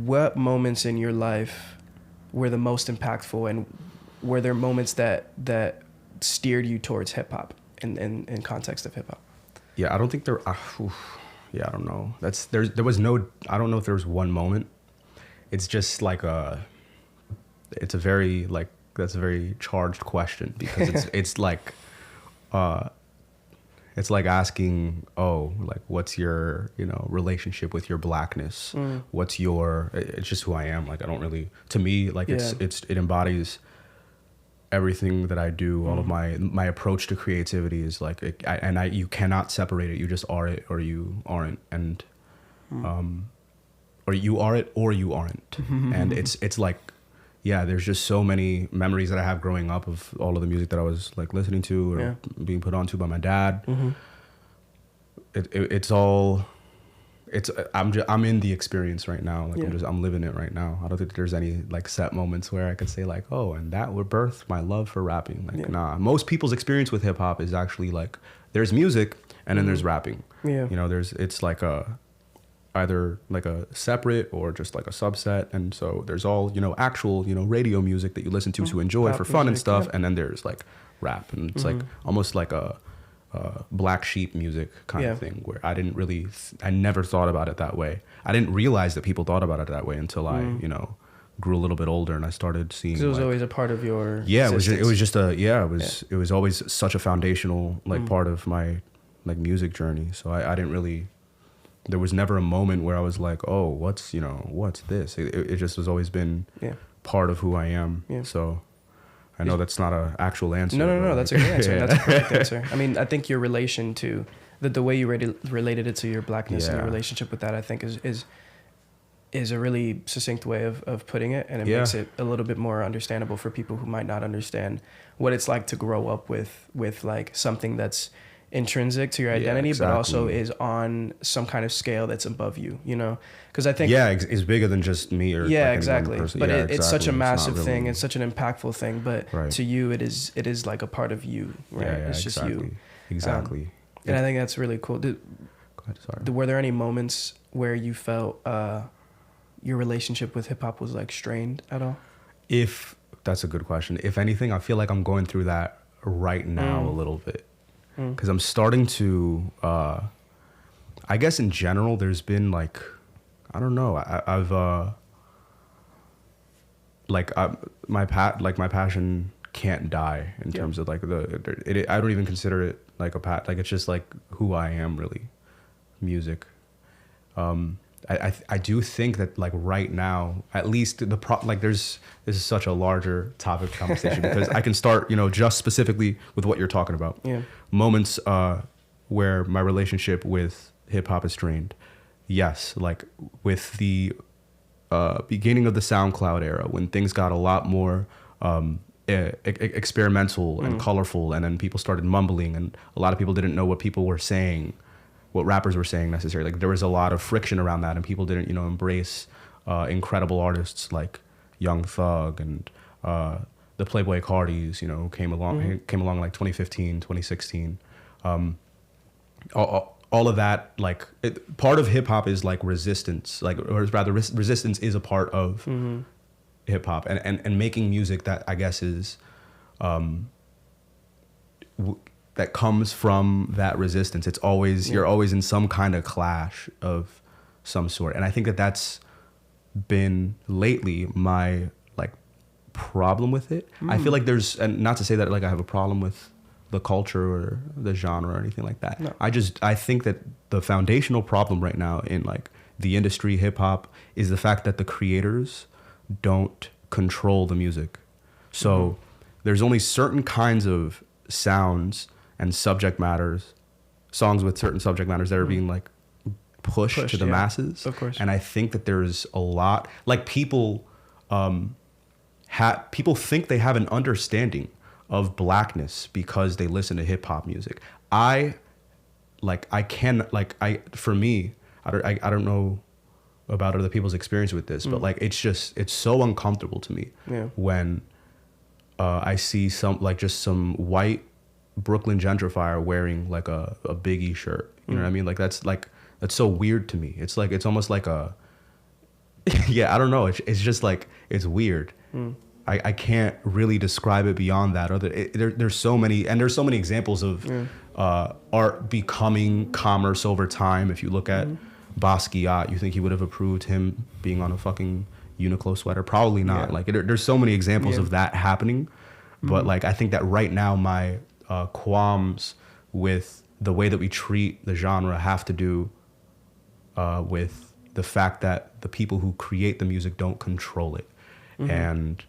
what moments in your life were the most impactful, and were there moments that steered you towards hip hop in context of hip hop? Yeah, I don't think there. Yeah, I don't know. There was no. I don't know if there was one moment. It's just like it's a very like that's a very charged question, because it's like it's like asking, like, what's your, relationship with your blackness? What's your, it's just who I am. Like, I don't really, to me, like it embodies everything that I do. All of my approach to creativity is like, you cannot separate it. You just are it or you aren't. And, or you are it or you aren't. And it's like, yeah, there's just so many memories that I have growing up of all of the music that I was like listening to or being put onto by my dad. I'm in the experience right now. Like I'm living it right now. I don't think there's any like set moments where I could say like, oh, and that would birth my love for rapping. Like, nah, most people's experience with hip hop is actually like, there's music and then there's rapping. Yeah. It's like either like a separate or just like a subset, and so there's all actual radio music that you listen to enjoy rap for fun music, and stuff, and then there's like rap, and it's like almost like a black sheep music kind of thing, where I never thought about it that way. I didn't realize that people thought about it that way until I grew a little bit older and I started seeing. Because it was always a part of your it was always such a foundational like part of my like music journey. So I didn't really. There was never a moment where I was like, oh, what's this? It just has always been part of who I am. Yeah. So I know that's not an actual answer. No, that's a good answer. That's a perfect answer. I mean, I think your relation to, the way you related it to your blackness and your relationship with that, I think is a really succinct way of putting it. And it makes it a little bit more understandable for people who might not understand what it's like to grow up with like something that's intrinsic to your identity, but also is on some kind of scale that's above you, because I think it's bigger than just me or exactly. But it's such a massive thing. It's such an impactful thing. But to you, it is like a part of you, right? It's just you. Exactly. And I think that's really cool. Go ahead, sorry. Were there any moments where you felt your relationship with hip hop was like strained at all? That's a good question. If anything, I feel like I'm going through that right now a little bit. Because I'm starting to, I guess in general, there's been like, I don't know, my passion can't die in terms of like I don't even consider it like like it's just like who I am really, music. I do think that like right now, at least this is such a larger topic of conversation because I can start, just specifically with what you're talking about. Yeah. Moments where my relationship with hip hop is strained. Yes, like with the beginning of the Soundcloud era, when things got a lot more experimental and colorful, and then people started mumbling, and a lot of people didn't know what people were saying. What rappers were saying necessarily. Like there was a lot of friction around that, and people didn't, embrace incredible artists like Young Thug and the Playboy Cardis, came along like 2015, 2016. All of that, like part of hip hop is like resistance, or rather resistance is a part of hip hop, and making music that I guess is that comes from that resistance. It's always, you're always in some kind of clash of some sort. And I think that that's been lately my like problem with it. I feel like and not to say that like I have a problem with the culture or the genre or anything like that. No. I think that the foundational problem right now in like the industry, hip hop, is the fact that the creators don't control the music. So there's only certain kinds of sounds and subject matters, songs with certain subject matters that are being like pushed to the masses. Of course. And I think that there's a lot, like people people think they have an understanding of blackness because they listen to hip hop music. For me, I don't know about other people's experience with this, but like it's so uncomfortable to me when I see some white Brooklyn gentrifier wearing like a Biggie shirt. You know what I mean? Like that's so weird to me. It's like, it's almost like Yeah, I don't know. It's just like, it's weird. I can't really describe it beyond that. There's so many, and there's so many examples of art becoming commerce over time. If you look at Basquiat, you think he would have approved him being on a fucking Uniqlo sweater? Probably not. Like there's so many examples of that happening. But like, I think that right now my qualms with the way that we treat the genre have to do with the fact that the people who create the music don't control it. And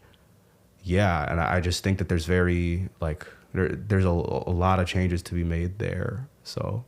yeah, and I just think that there's very like there's a lot of changes to be made there. So